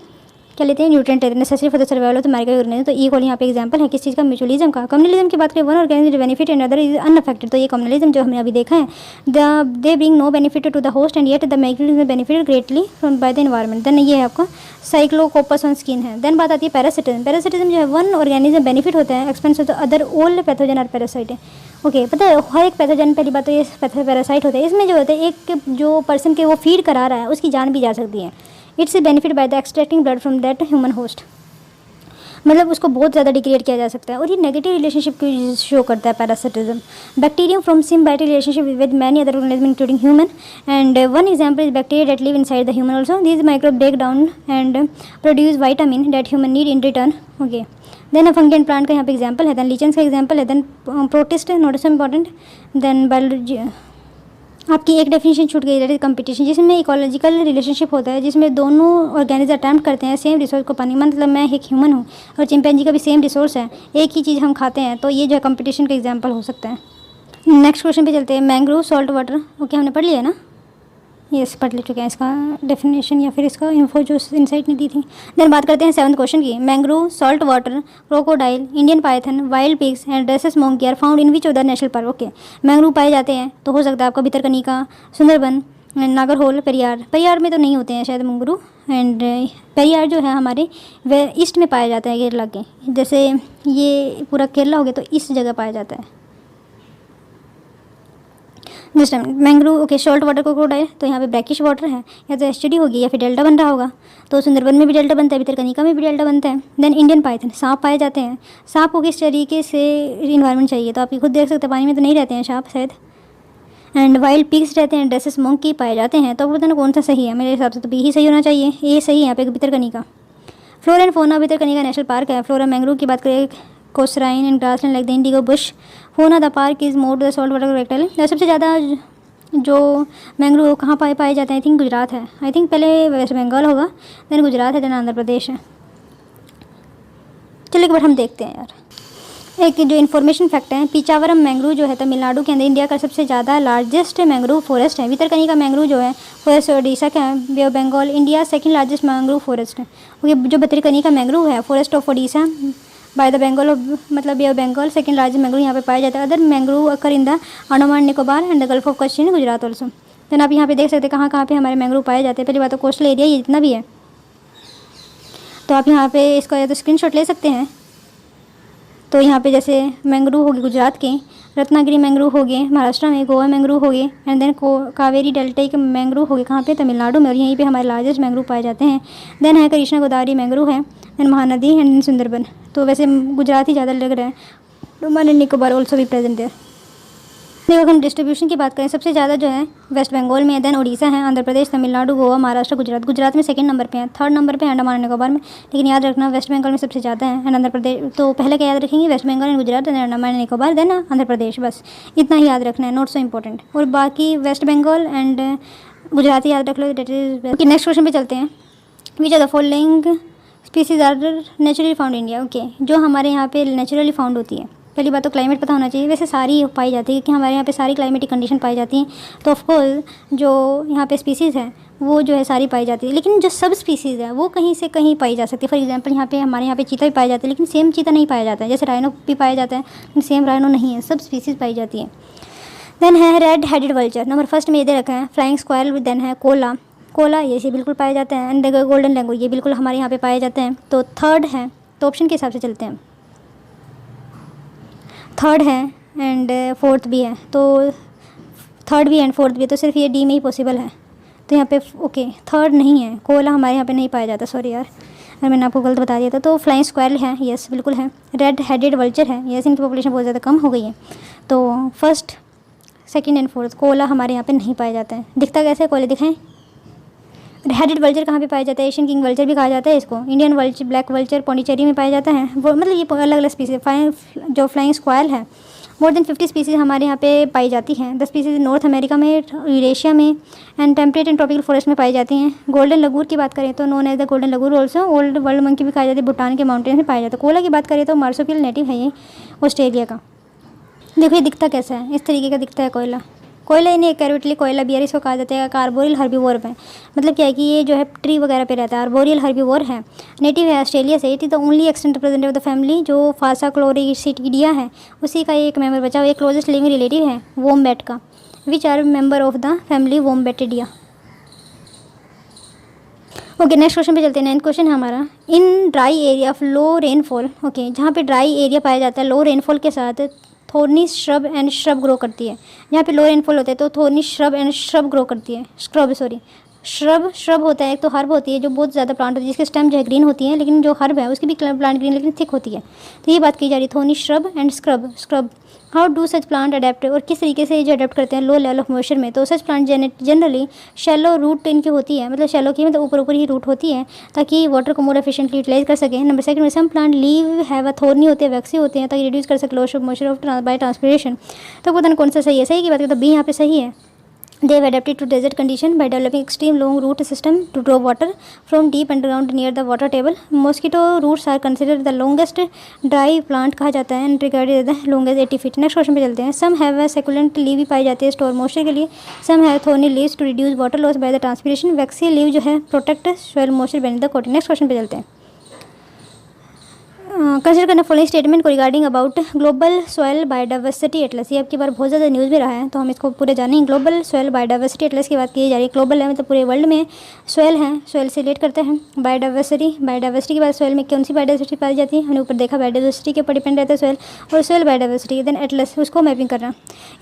न्यूट्रिएंट लेते हैं necessary for the survival of the microorganism. तो ई कोली यहाँ पे एग्जांपल है किस चीज़ का? म्यूचुअलिज्म का। कम्युनलिज्म की बात करें, one organism benefit and other is unaffected. तो ये कम्युनलिज्म जो हमने अभी देखा है, they bring no benefit to the host and yet the microorganism benefit greatly from by the environment. Then ये है आपका साइक्लोकोपस ऑन स्किन है। देन बात आती है पैरासिटिज्म। पैरासिटिज्म जो है वन ऑर्गेनिज्म बेनिफिट होता है expense of the other old pathogen और पैरासाइट है। ओके, पता है हर एक पैथोजन, पहली बात तो ये पैरासाइट होता है, इसमें जो होता है एक जो पर्सन के वो फीड करा रहा है उसकी जान भी जा सकती है। It's benefit by the extracting blood from that human host, मतलब उसको बहुत ज़्यादा डिग्रेड किया जा सकता है। और ये नेगेटिव रिलेशनशिप को शो करता है parasitism. Bacterium from symbiotic relationship with many other organism including human, and one example is bacteria that live inside the human also. These microbe break down and produce vitamin that human need in return. Okay, then fungi and plant का यहाँ पे एग्जांपल है। देन लीचेंस का एग्जांपल है। Then protist not so important. Then biology आपकी एक डेफिनेशन छूट गई, दैट इज कंपटीशन, जिसमें इकोलॉजिकल रिलेशनशिप होता है जिसमें दोनों ऑर्गेनिज्म अटैम्प्ट करते हैं सेम रिसोर्स को पाने। मतलब मैं एक ह्यूमन हूँ और चिंपैंजी का भी सेम रिसोर्स है, एक ही चीज़ हम खाते हैं, तो ये जो है कंपटीशन का एग्जांपल हो सकता है। नेक्स्ट क्वेश्चन पे चलते हैं। मैंग्रोव सॉल्ट वाटर, ओके हमने पढ़ लिया ना, यस पढ़ ले चुके हैं इसका डेफिनेशन या फिर इसका इन्फो जो इनसाइट नहीं दी थी। देन बात करते हैं 7th क्वेश्चन की। Mangrove, salt water, crocodile, Indian python, wild pigs and rhesus monkey are found in which of the national park. Okay, mangrove पाए जाते हैं तो हो सकता है आपका भितरकनिका, सुंदरबन, नागरहोल, पेरियार में तो नहीं होते हैं शायद मैंग्रोव। एंड पेरियार जो है हमारे वे ईस्ट में पाया जाता है केरला के, जैसे ये पूरा केरला हो गया तो इस जगह पाया जाता है। Next mangrove, okay salt water crocodile, तो यहाँ पे ब्रैकिश वाटर है, या तो एस्चुरी होगी या फिर डेल्टा बन रहा होगा। तो सुंदरबन में भी डेल्टा बनता है, भितरकनिका में भी डेल्टा बनता है। देन इंडियन पाइथन, सांप पाए जाते हैं। सांप को किस तरीके से इन्वायरमेंट चाहिए, तो आप खुद देख सकते हैं पानी में तो नहीं रहते हैं सांप शायद। एंड वाइल्ड पिग्स रहते हैं, ड्रेसेस मोंकी पाए जाते हैं। तो आप बताना कौन सा सही है? मेरे हिसाब से तो बी ही सही होना चाहिए, ए सही है यहाँ पे Bhitarkanika. Flora and fauna Bhitarkanika national park है। फ्लोरा मैंग्रोव की बात करें casuarina and grassland like the indigo bush. Fauna the park is more the salt water reptile. सबसे ज़्यादा जो मैंग्रोव कहाँ पाए जाते हैं, आई थिंक गुजरात है। आई थिंक पहले वेस्ट बंगाल होगा, देन गुजरात है, देन आंध्र प्रदेश है। चलिए एक बार हम देखते हैं यार। एक जो इन्फॉर्मेशन फैक्ट है, पीचावरम मैंग्रोव जो है तमिलनाडु के अंदर इंडिया का सबसे ज़्यादा लार्जेस्ट मैंग्रोव फॉरेस्ट है। भितरकनिका मैंग्रोव जो है फॉरेस्ट ओडिशा का है। Bay of Bengal India second largest mangrove forest है। ओके, जो भितरकनिका मैंग्रोव है forest of Odisha by the Bengal मतलब bay of Bengal second largest mangrove यहाँ पे पाया जाता है। Other mangrove occur in the Andaman Nicobar and the gulf of Kutch in Gujarat also. Then आप यहाँ पे देख सकते हैं कहाँ पे हमारे मैंग्रोव पाए जाते हैं। पहली बात तो कोस्टल एरिया ये जितना भी है, तो आप यहाँ पे इसका या तो स्क्रीनशॉट ले सकते हैं। तो यहाँ पे जैसे मैंग्रोव होगी गुजरात के, रत्नागिरी मैंग्रोव हो गए महाराष्ट्र में, गोवा मैंग्रोव हो गए, एंड देन कावेरी डेल्टा के मैंग्रोव हो गए कहाँ पे, तमिलनाडु में, और यहीं पे हमारे लार्जेस्ट मैंग्रोव पाए जाते हैं। देन है कृष्णा गोदावरी मैंग्रोव है, देन महानदी एंड सुंदरबन। तो वैसे गुजरात ही ज़्यादा लग रहा है। अंडमान एंड निकोबार ऑल्सो भी प्रेजेंट है। देखो अगर हम डिस्ट्रीब्यूशन की बात करें, सबसे ज़्यादा जो है वेस्ट बंगाल में है, देन उड़ीसा है, आंध्र प्रदेश, तमिलनाडु, गोवा, महाराष्ट्र, गुजरात। गुजरात में सेकंड नंबर पे है, थर्ड नंबर पे है अंडमान एंड निकोबार में। लेकिन याद रखना वेस्ट बंगाल में सबसे ज़्यादा है, एंड आंध्र प्रदेश। तो पहले क्या याद रखेंगे, West Bengal and Gujarat, then Andaman and Nicobar, then Andhra Pradesh. बस इतना ही याद रखना है, नॉट सो इंपॉर्टेंट। और बाकी वेस्ट बंगाल एंड गुजरात ही याद रख लो, that is. Okay, next question पे चलते हैं। Which are the following species are naturally found India. Okay, जो हमारे यहाँ पे नेचुरली फाउंड होती है, पहली बात तो क्लाइमेट पता होना चाहिए। वैसे सारी पाई जाती है, क्योंकि हमारे यहाँ पे सारी क्लाइमेटिक कंडीशन पाई जाती हैं। तो ऑफकोर्स जो यहाँ पे स्पीसीज़ है वो जो है सारी पाई जाती है, लेकिन जो सब स्पीसीज़ है वो कहीं से कहीं पाई जा सकती है। फॉर एग्जांपल यहाँ पे हमारे यहाँ पे चीता भी पाया जाता है, लेकिन सेम चीता नहीं पाया जाता है। जैसे राइनो भी पाया जाता है, लेकिन सेम राइनो नहीं है, सब स्पीसीज़ पाई जाती है। देन है red headed vulture, number first में ये दे रखा है। फ्लाइंग स्क्वायरल, देन है कोला, कोला ये बिल्कुल पाए जाते हैं। एंड गोल्डन लैंगूर ये बिल्कुल हमारे यहाँ पे पाए जाते हैं। तो थर्ड है, तो ऑप्शन के हिसाब से चलते हैं। थर्ड है एंड फोर्थ भी है, तो थर्ड भी एंड फोर्थ भी है, तो सिर्फ ये डी में ही पॉसिबल है। तो यहाँ पे ओके थर्ड नहीं है, कोला हमारे यहाँ पे नहीं पाया जाता, सॉरी यार अगर मैंने आपको गलत बता दिया था। तो फ्लाइंग स्क्वायरल है, यस बिल्कुल है। रेड हेडेड वल्चर है, यस इनकी पॉपुलेशन बहुत ज़्यादा कम हो गई है। तो first second and fourth, Cola हमारे यहाँ पे नहीं पाया जाता है। दिखता कैसे कोले दिखाएं। हेडेड वल्चर कहाँ पे पाया जाता है, एशियन किंग वल्चर भी कहा जाता है इसको। Indian vulture, black vulture Pondicherry में पाया जाता है। वो मतलब ये अलग अलग स्पीसीज। जो फ्लाइंग स्क्वायरल है मोर देन 50 स्पीसीज हमारे यहाँ पे पाई जाती हैं। 10 स्पीसीज नॉर्थ अमेरिका में, यूरेशिया में and temperate and tropical forest में पाई जाती हैं। गोल्डन लगूर की बात करें तो known as the golden langur also old world monkey भी कहा जाती है, भूटान के माउंटेन में पाया जाता है। कोला की बात करें तो मार्सोपियल नेटिव है ये ऑस्ट्रेलिया का। देखो ये दिखता कैसा है, इस तरीके का दिखता है कोयला। कोयला इन्हें कैरोटिली कोयला बियर इसको कहा जाता है। कार्बोरियल हर्बीवोर है, मतलब क्या है कि ये जो है ट्री वगैरह पे रहता है। आर्बोरियल हर्बीवोर है, नेटिव है ऑस्ट्रेलिया से। It is the only extent representative of the family जो फासाक्लोरिसिटिडिया है, उसी का एक मेंबर बचा हुआ। एक क्लोजेस्ट लिविंग रिलेटिव है वोम्बैट का, which are member of the family Vombatidae. Okay next question पे चलते हैं। 9th क्वेश्चन है हमारा। In dry area of low rainfall, okay जहाँ पे ड्राई एरिया पाया जाता है, लो रेनफॉल के साथ थोर्नी श्रब एंड श्रब ग्रो करती है। जहाँ पे लो रेनफॉल होता है तो थोर्नी श्रब एंड श्रब ग्रो करती है। श्रब होता है, एक तो हर्ब होती है जो बहुत ज़्यादा प्लांट होती है, जिसके स्टेम जो है ग्रीन होती है, लेकिन जो हर्ब है उसकी भी प्लांट ग्रीन लेकिन थिक होती है। तो ये बात की जा रही है thorny shrub and scrub. How do such plant adapt, और किस तरीके से जो अडेप्ट करते हैं लो लेवल ऑफ मॉइस्चर में। तो सच प्लांट जनरली शैलो रूट इनकी होती है, मतलब शैलो की मतलब ऊपर ही रूट होती है, ताकि वाटर को मोर एफिशिएंटली यूटिलाइज कर सकें। नंबर सेकंड में some plant leave have a thorny होते हैं, वैक्सी होते हैं, ताकि रिड्यूस कर सके loss of moisture of by transpiration. तो पता नहीं कौन सा सही है। सही की बात करें तो बी यहाँ पे सही है। They have adapted to desert condition by developing extreme long root system to draw water from deep underground near the water table. Mosquito roots are considered the longest dry plant कहा जाता है and regarded as the longest 80 feet. Next question पे चलते हैं। Some have a succulent leaf भी पाई जाती है स्टोर मॉइस्चर के लिए। Some have thorny leaves to reduce water loss by the transpiration. Waxy leaf जो है protect soil moisture beneath the coating. Next question पे चलते हैं। कंसिडर करना फॉलोइंग स्टेटमेंट को regarding about global soil biodiversity Atlas. ये आपकी बार बहुत ज़्यादा न्यूज़ में रहा है, तो हम इसको पूरे जानेंगे। ग्लोबल सॉयल बायोडाइवर्सिटी एटलस की बात की जा रही है। ग्लोबल है मतलब पूरे वर्ल्ड में सॉयल है, सॉयल से रिलेट करते हैं। बायोडाइवर्सिटी की बात, सॉयल में कौन सी बायोडाइवर्सिटी पाई जाती है, हमने ऊपर देखा बायोडाइवर्सिटी के ऊपर डिपेंड रहता है सॉयल और सॉयल बायोडाइवर्सिटी। देन एटलस उसको मैपिंग करना,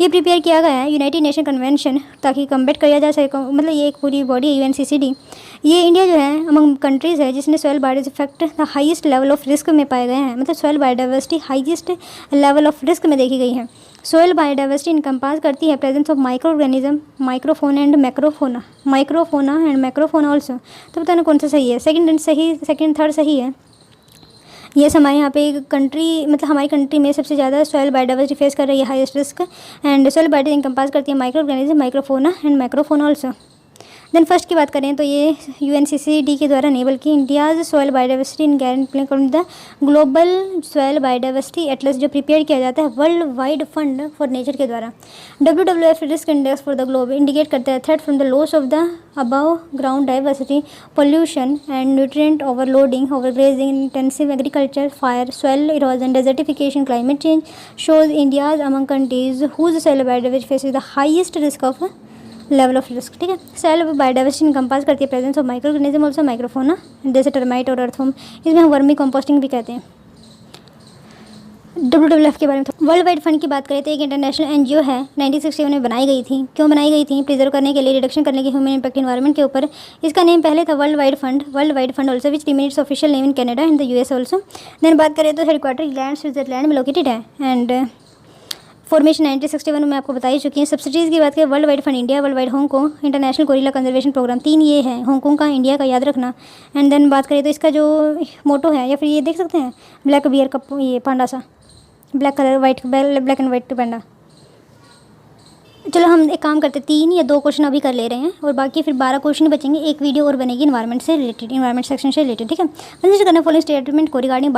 ये प्रिपेयर किया गया है यूनाइटेड नेशन कन्वेंशन, ताकि कम्बेट किया जा सके। मतलब ये एक पूरी बॉडी है UNCCD। ये इंडिया जो है अमंग कंट्रीज़ है जिसने soil biodiversity the highest level of risk में पाए गए हैं, मतलब soil biodiversity highest level of risk में देखी गई है। सॉयल बायोडाइवर्सिटी इनकम्पास करती है presence of micro organism, microfauna and macrofauna also. तो बताना कौन सा सही है। सेकंड थर्ड सही है। यस, हमारे यहाँ पे कंट्री मतलब हमारी कंट्री में सबसे ज़्यादा सॉइल बायोडाइवर्सिटी फेस कर रही है highest risk. And soil biodiversity encompass करती है microorganism, microfauna and macrofauna also. Then first की बात करें तो ये UNCCD के द्वारा नहीं बल्कि India's soil biodiversity in guarantee the global soil biodiversity atlas जो प्रिपेयर किया जाता है world wide fund for nature के द्वारा। WWF risk index for the globe indicate करता है threat from the loss of the above ground diversity, pollution and nutrient overloading, overgrazing, intensive agriculture, fire, soil erosion, desertification, climate change shows India's among countries whose soil biodiversity faces the highest risk of level of risk. ठीक है, सेल बायोडाइवर्सिटी कंपास करती है presence of micro organism also microfauna जैसे टर्माइट और अर्थवॉर्म, इसमें हम वर्मी कंपोस्टिंग भी कहते हैं। WWF के बारे में वर्ल्ड वाइड फंड की बात करें तो एक इंटरनेशनल NGO है, 1961 में बनाई गई थी। क्यों बनाई गई थी? प्रिजर्व करने के लिए, रिडक्शन करने के ह्यूमन इम्पैक्ट इन्वायरमेंट के ऊपर। इसका नेम पहले था world wide fund also which remains official name in Canada and the US also. Then बात करें तो हेडक्वार्टर इंग्लैंड स्विट्जरलैंड में लोकेटेड है एंड फॉर्मेशन 1961 में आपको बता ही चुकी है। सब्सिडीज़ की बात करें world wide fund India, world wide Hong Kong, international gorilla conservation programme, 3 ये है, हांगकांग का, इंडिया का, याद रखना। एंड देन बात करें तो इसका जो मोटो है या फिर ये देख सकते हैं ब्लैक बियर का ये पांडा सा black colour black and white panda. चलो हम एक काम करते हैं 3 या 2 क्वेश्चन अभी कर ले रहे हैं और बाकी फिर 12 क्वेश्चन बचेंगे। एक वीडियो और बनेगी इन्वायरमेंट से रिलेटेड, इन्वायरमेंट सेक्शन से रिलेटेड। ठीक है, कंसिडर करना फॉलोइंग स्टेटमेंट को रिगार्डिंग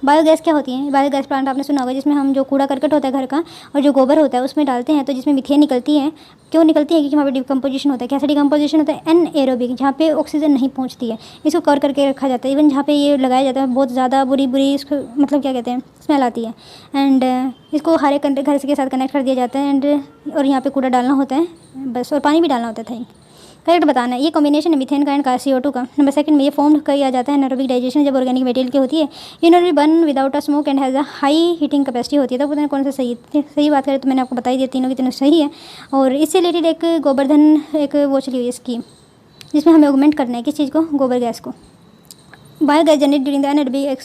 बायोगैस क्या होती है? बायोगैस प्लांट आपने सुना होगा जिसमें हम जो कूड़ा करकट होता है घर का और जो गोबर होता है उसमें डालते हैं तो जिसमें मीथेन निकलती है। क्यों निकलती है? क्योंकि वहाँ पे डिकम्पोजिशन होता है। कैसा डिकम्पोजिशन होता है? एनएरोबिक, जहाँ पे ऑक्सीजन नहीं पहुँचती है, इसको कवर करके रखा जाता है। इवन जहाँ पे ये लगाया जाता है बहुत ज़्यादा बुरी इसको मतलब क्या कहते हैं स्मेल आती है एंड इसको हर एक घर के साथ कनेक्ट कर दिया जाता है एंड और यहाँ पर कूड़ा डालना होता है बस, और पानी भी डालना होता है। करेक्ट बताना है। ये कॉम्बिनेशन है मीथेन का एंड CO2 का। नंबर 2 में ये फॉर्म किया जाता है एनारोबिक डाइजेशन जब ऑर्गेनिक मटेरियल की होती है। Unit burn without a smoke and has a high heating capacity होती है। तो पता नहीं कौन सा सही बात करें तो मैंने आपको बताई दिया तीनों की तीनों सही है। और इससे रिलेटेड एक गोवर्धन एक वो चली हुई है स्कीम जिसमें हमें ऑगमेंट करना है किस चीज़ को? गोबर गैस को। Biogas generate during the anaerobic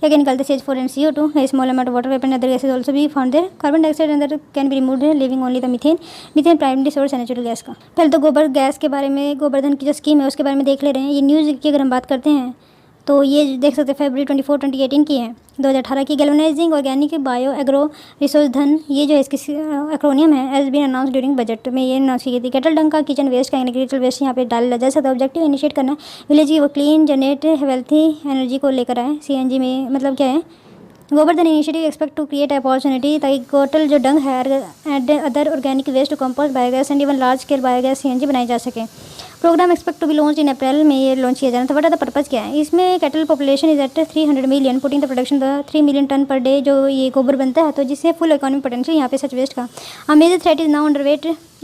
क्या निकलते हैं? CH4 and CO2, a small amount of water vapor and other gases also be found there. Carbon dioxide and other can be removed leaving only the methane. Methane primary source है नेचुरल गैस का। पहले तो गोबर गैस के बारे में, गोवर्धन की जो स्कीम है उसके बारे में देख ले रहे हैं। ये न्यूज़ की अगर हम बात करते हैं तो ये देख सकते हैं फरवरी 24, 2018 की है, 2018 की। Galvanising organic bio agro resource धन, ये जो है इसकी एक्रोनियम है, has been announce during budget में ये अनाउंस की गई थी। कैटल डंग का किचन वेस्ट का एग्रीकल्चर वेस्ट यहाँ पे डाला जा सकता है। ऑब्जेक्टिव इनिशिएट करना विलेज की वो क्लीन जनरेट हेल्थी एनर्जी को लेकर आए। CNG में मतलब क्या है? Govardhan initiative expect to create opportunity ताकि टोटल जो डंग है and other organic waste to compost biogas and even large scale biogas CNG बनाई जा सके। Program expect to be launch in April में ये लॉन्च किया जाना था। बट द पर्पज़ क्या है? इसमें cattle population is at 300 million putting the production the 3 million ton per day जो ये गोबर बनता है, तो जिससे फुल इकोनॉमिक पोटेंशियल यहाँ पे सच वेस्ट का। Major threat is now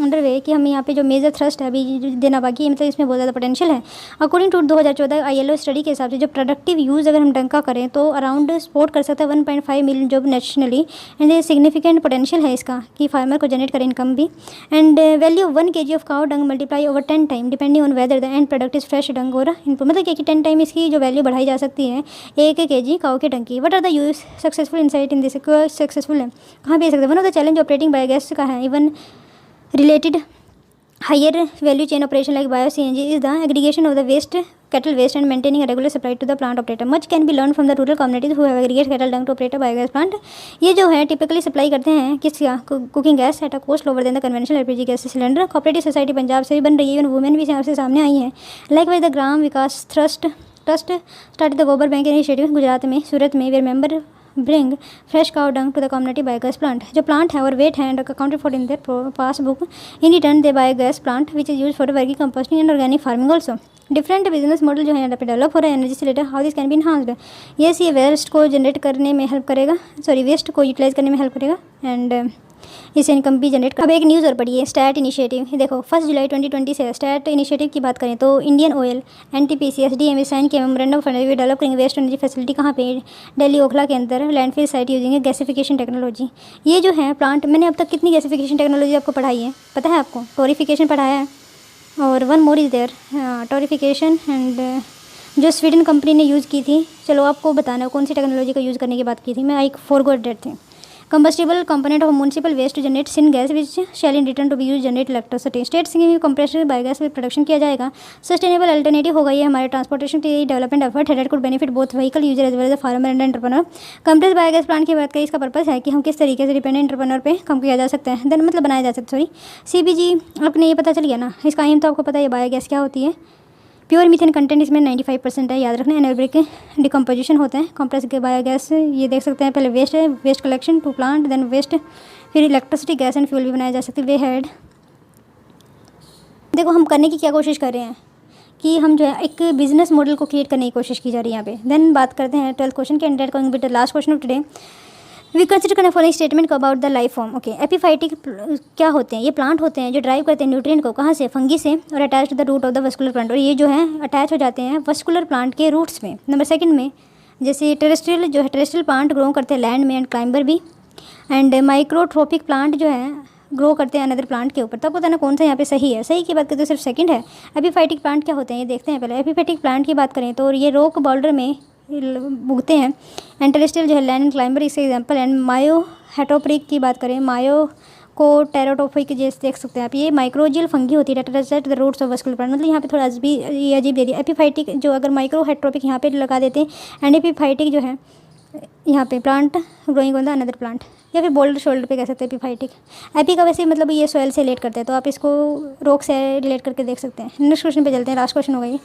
underway कि हम यहाँ पे जो मेजर थ्रस्ट है अभी देना बाकी है, मतलब इसमें बहुत ज़्यादा पोटेंशियल है। अकॉर्डिंग टू 2014 ILO स्टडी के हिसाब से जो प्रोडक्टिव यूज़ अगर हम डंग का करें तो अराउंड सपोर्ट कर सकता है 1.5 मिलियन जॉब नेशनली एंड ये सिग्निफिकेंट पोटेंशियल है इसका कि फार्मर को जनरेट करे इनकम भी। And value 1 kg of cow dung multiply over 10 time depending on whether the end product is fresh dung और इनपुट, मतलब क्या कि 10 टाइम इसकी जो वैल्यू बढ़ाई जा सकती है 1 kg काउ के डंग की। What are the use successful insight in this? Successful है कहाँ पे सकते? One of the challenge operating biogas का है even related higher value chain operation like bio CNG is the aggregation of the waste cattle waste and maintaining a regular supply to the plant operator. Much can be learned from the rural communities who have aggregate cattle dung to operate a biogas plant. ये जो है टिपिकली सप्लाई करते हैं किसका? Cooking gas at a cost lower than the conventional LPG gas cylinder. Cooperative society Punjab से भी बन रही है, इवन वुमेन भी यहाँ से सामने आई हैं। Likewise the Gram Vikas trust start the Gobar bank initiative Gujarat में, सूरत में, where member bring fresh cow dung to the community biogas plant. जो प्लांट है और वेट है and accounted for in their passbook in return the biogas plant which is use for vermicomposting and organic farming also. Different business model जो है यहाँ पे डेवलप हो रहा है एनर्जी से related. How this can be enhanced? Yes, ये वेस्ट को जनरेट करने में हेल्प करेगा, वेस्ट को यूटिलाइज करने में हेल्प करेगा एंड इससे इनकम भी जनरेट कर। अब एक न्यूज़ और पढ़िए स्टैट इनिशिएटिव। देखो 1 जुलाई 2020 से स्टैट इनिशिएटिव की बात करें तो Indian oil NTPC SDM sign किया मेमोरेंडम ऑफ अंडरस्टैंडिंग डेवलप करेंगे वेस्ट एनर्जी फैसिलिटी कहाँ पे? दिल्ली ओखला के अंदर landfill site using gasification technology. ये जो है प्लांट मैंने अब तक कितनी गैसिफिकेशन टेक्नोलॉजी आपको पढ़ाई है पता है आपको? टोरिफिकेशन पढ़ाया है और one more is there torrefaction and जो स्वीडन कंपनी ने यूज़ की थी। चलो आपको बताना कौन सी टेक्नोलॉजी का यूज़ करने की बात की थी मैं, I forgot that thing. Combustible component of municipal waste to generate syngas which shall in return to be used generate electricity. State में कंप्रेसर बायोगैस प्रोडक्शन किया जाएगा. सस्टेनेबल अल्टरनेटिव होगा ये हमारे ट्रांसपोर्टेशन की डेवलपमेंट एफर्ट है. That could benefit both vehicle user as well as farmer and entrepreneur. Compress biogas plant की बात करें, इसका पर्पस है कि हम किस तरीके से डिपेंडेंट एंटरप्रेन्योर पे कम किया जा सकता है, देन मतलब बनाया जा सकता है. सॉरी CBG आपने ये पता चल गया ना, इसका एम तो आपको पता है बायोगैस क्या होती है. प्योर मीथेन कंटेंट इसमें 95% है, याद रखना. एनारोबिक डिकम्पोजिशन होते हैं. कॉम्प्रेस के बायोगैस ये देख सकते हैं, पहले वेस्ट है, waste collection to plant, then waste, फिर इलेक्ट्रिसिटी गैस एंड फ्यूल भी बनाया जा सकती है. वे हैड, देखो हम करने की क्या कोशिश कर रहे हैं कि हम जो है एक बिजनेस मॉडल को क्रिएट करने की कोशिश की जा रही है यहाँ पे. देन बात करते हैं 12th क्वेश्चन के. And going with the last question of today. We consider करना following statement about the life form. Okay, epiphytic क्या होते हैं? ये प्लांट होते हैं जो ड्राइव करते हैं न्यूट्रिएंट को, कहाँ से? फंगी से, और attach to the root of the vascular plant. और ये जो है अटैच हो जाते हैं वस्कुलर प्लांट के रूट्स में. नंबर सेकंड में जैसे टेरेस्ट्रियल जो है, टेरेस्ट्रियल प्लांट ग्रो करते हैं लैंड में एंड क्लाइंबर भी. एंड माइक्रोट्रोपिक प्लांट जो है ग्रो करते हैं अनदर प्लांट के ऊपर. तब पता ना कौन सा यहाँ पे सही है. सही की बात करें तो सिर्फ सेकंड है. एपिफाइटिक प्लांट क्या होते हैं ये देखते हैं पहले. एपिफाइटिक प्लांट की बात करें तो ये रॉक बॉर्डर में उगते हैं. एंड टेरेस्ट्रियल जो है लैंड क्लाइंबर इसके एग्जांपल. एंड मायो हेटोप्रिक की बात करें, मायो को टेरोटोफिक जैसे देख सकते हैं आप, ये माइक्रोजियल फंगी होती है the roots of vascular plant. मतलब यहाँ पे थोड़ा ये अजीब दे दिया. एपिफाइटिक जो अगर माइक्रो हेटोप्रिक यहाँ पे लगा देते हैं, एंड एपिफाइटिक जो है यहाँ पे plant growing on the another plant, या फिर बोल्डर शोल्डर पे कह सकते हैं एपिफाइटिक. एपी का वैसे मतलब ये सॉइल से रिलेट करते हैं, तो आप इसको रॉक से रिलेट करके देख सकते हैं. नेक्स्ट क्वेश्चन पे चलते हैं, लास्ट क्वेश्चन होगा ये.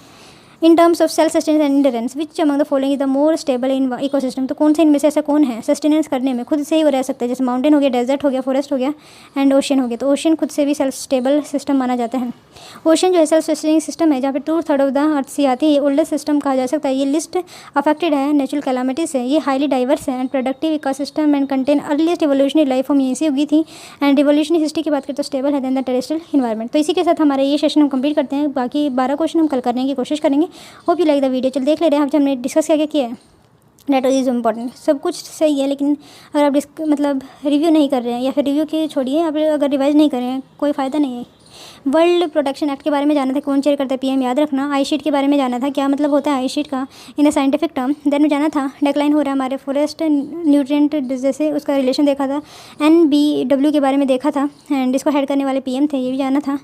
In terms of self sustenance and endurance which among the following is the more stable in ecosystem. तो कौन से इनमें से ऐसा कौन है सस्टेनेंस करने में खुद से ही वो रह सकता है? जैसे माउंटेन हो गया, डेजर्ट हो गया, फॉरेस्ट हो गया, एंड ओशन हो गया. तो ओशन खुद से भी सेल्फ स्टेबल सिस्टम माना जाता है. ओशन जो है सेल्फ सस्टेनिंग सिस्टम है, जहाँ पे 2/3 ऑफ द अर्थ सी आती है. ये ओल्डेस्ट सिस्टम कहा जा सकता है. ये लिस्ट अफेक्टेड है नेचुरल कैलामिटी से. ये हाईली डाइवर्स है and productive ecosystem and contain earliest evolutionary life form यहीं से उगी थी. एंड रिवोल्यूशनरी हिस्ट्री की बात करें तो स्टेबल है देन द टेरेस्ट्रियल इन्वायरमेंट. तो इसी के साथ हमारे ये सेशन हम कंप्लीट करते हैं. बाकी 12 क्वेश्चन हम कल करने की कोशिश करेंगे. Hope you like the video. चल देख ले रहे हैं हमने डिस्कस क्या क्या किया है. That is important. सब कुछ सही है, लेकिन अगर आप मतलब रिव्यू नहीं कर रहे हैं, या फिर रिव्यू के छोड़िए, आप अगर रिवाइज नहीं कर रहे हैं कोई फ़ायदा नहीं है. वर्ल्ड प्रोटेक्शन एक्ट के बारे में जाना था, कौन चेयर करता है? पीएम. याद रखना. आई शीट के बारे में जाना था, क्या मतलब होता है आई शीट का इन अ साइंटिफिक टर्म. देन में जाना था डेक्लाइन हो रहा है हमारे फॉरेस्ट न्यूट्रिएंट जैसे, उसका रिलेशन देखा था. NBW के बारे में देखा था, एंड इसको हेड करने वाले पीएम थे, ये भी जाना था.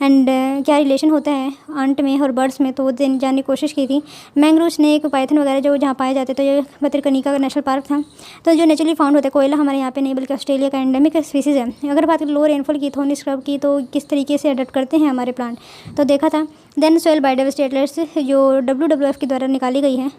एंड क्या रिलेशन होता है आंट में और बर्ड्स में, तो वो जानने की कोशिश की थी. मैंग्रोव, स्नेक, पाइथन वगैरह जो जहाँ पाए जाते, तो ये भितरकनिका का नेशनल पार्क था. तो जो नेचुरली फाउंड होता है कोयला हमारे यहाँ पे नहीं बल्कि ऑस्ट्रेलिया का एंडेमिक स्पीसीज़ है. अगर बात करें लो रेनफॉल की, थोनी स्क्रब की, तो किस तरीके से अडप्ट करते हैं हमारे प्लांट, तो देखा था. देन सॉइल बायोडाइवर्सिटी एटलस जो WWF के द्वारा निकाली गई है,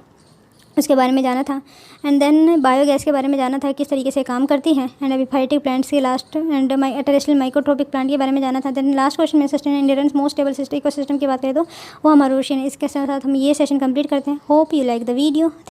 उसके बारे में जाना था. एंड देन बायोगैस के बारे में जाना था, किस तरीके से काम करती है. एंड एपिफाइटिक प्लांट्स के लास्ट एंड टेरेस्ट्रियल माइक्रोट्रोपिक प्लांट के बारे में जाना था. देन लास्ट क्वेश्चन में sustain endurance most stable ecosystem की बात करें तो वो हमारा ओशन है. इसके साथ हम ये सेशन कंप्लीट करते हैं. Hope you like the video.